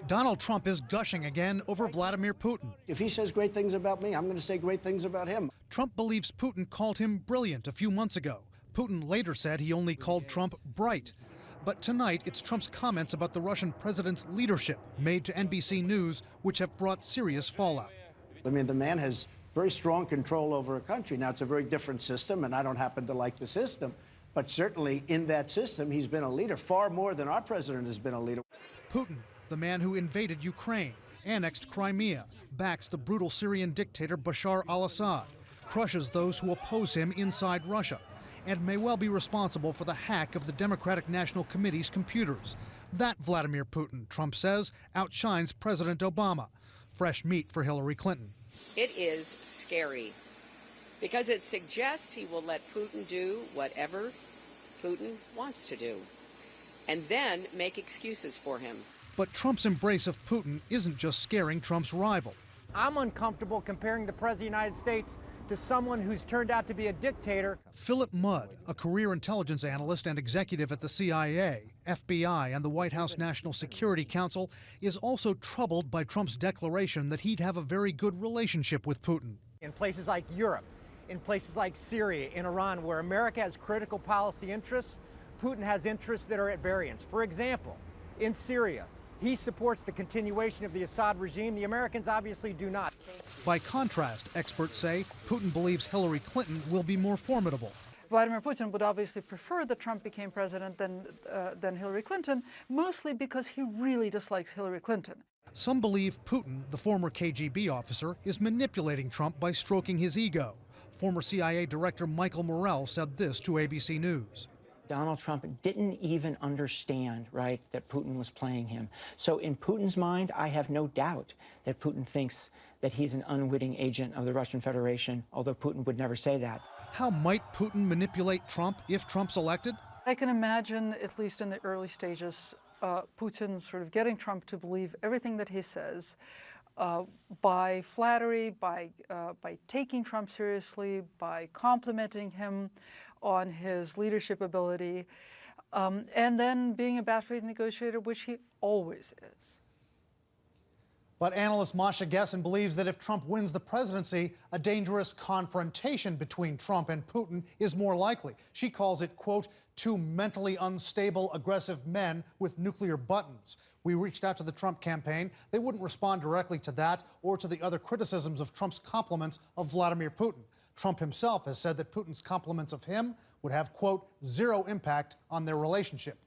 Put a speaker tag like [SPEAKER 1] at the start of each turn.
[SPEAKER 1] Donald Trump is gushing again over Vladimir Putin.
[SPEAKER 2] If he says great things about me, I'm going to say great things about him.
[SPEAKER 1] Trump believes Putin called him brilliant a few months ago. Putin later said he only called Trump bright. But tonight, it's Trump's comments about the Russian president's leadership made to NBC News, which have brought serious fallout.
[SPEAKER 2] I mean, the man has very strong control over a country. Now, it's a very different system, and I don't happen to like the system. But certainly in that system, he's been a leader far more than our president has been a leader.
[SPEAKER 1] Putin, the man who invaded Ukraine, annexed Crimea, backs the brutal Syrian dictator Bashar al-Assad, crushes those who oppose him inside Russia, and may well be responsible for the hack of the Democratic National Committee's computers. That Vladimir Putin, Trump says, outshines President Obama. Fresh meat for Hillary Clinton.
[SPEAKER 3] It is scary because it suggests he will let Putin do whatever Putin wants to do and then make excuses for him.
[SPEAKER 1] But Trump's embrace of Putin isn't just scaring Trump's rival.
[SPEAKER 4] I'm uncomfortable comparing the President of the United States to someone who's turned out to be a dictator.
[SPEAKER 1] Philip Mudd, a career intelligence analyst and executive at the CIA, FBI, and the White House National Security Council, is also troubled by Trump's declaration that he'd have a very good relationship with Putin.
[SPEAKER 4] In places like Europe, in places like Syria, in Iran, where America has critical policy interests, Putin has interests that are at variance. For example, in Syria, he supports the continuation of the Assad regime. The Americans obviously do not.
[SPEAKER 1] By contrast, experts say Putin believes Hillary Clinton will be more formidable.
[SPEAKER 5] Vladimir Putin would obviously prefer that Trump became president than Hillary Clinton, mostly because he really dislikes Hillary Clinton.
[SPEAKER 1] Some believe Putin, the former KGB officer, is manipulating Trump by stroking his ego. Former CIA Director Michael Morell said this to ABC News.
[SPEAKER 6] Donald Trump didn't even understand, right, that Putin was playing him. So in Putin's mind, I have no doubt that Putin thinks that he's an unwitting agent of the Russian Federation, although Putin would never say that.
[SPEAKER 1] How might Putin manipulate Trump if Trump's elected?
[SPEAKER 5] I can imagine, at least in the early stages, Putin sort of getting Trump to believe everything that he says by flattery, by taking Trump seriously, by complimenting him on his leadership ability, and then being a bad faith negotiator, which he always is.
[SPEAKER 1] But analyst Masha Gessen believes that if Trump wins the presidency, a dangerous confrontation between Trump and Putin is more likely. She calls it, quote, two mentally unstable, aggressive men with nuclear buttons. We reached out to the Trump campaign. They wouldn't respond directly to that or to the other criticisms of Trump's compliments of Vladimir Putin. Trump himself has said that Putin's compliments of him would have, quote, zero impact on their relationship.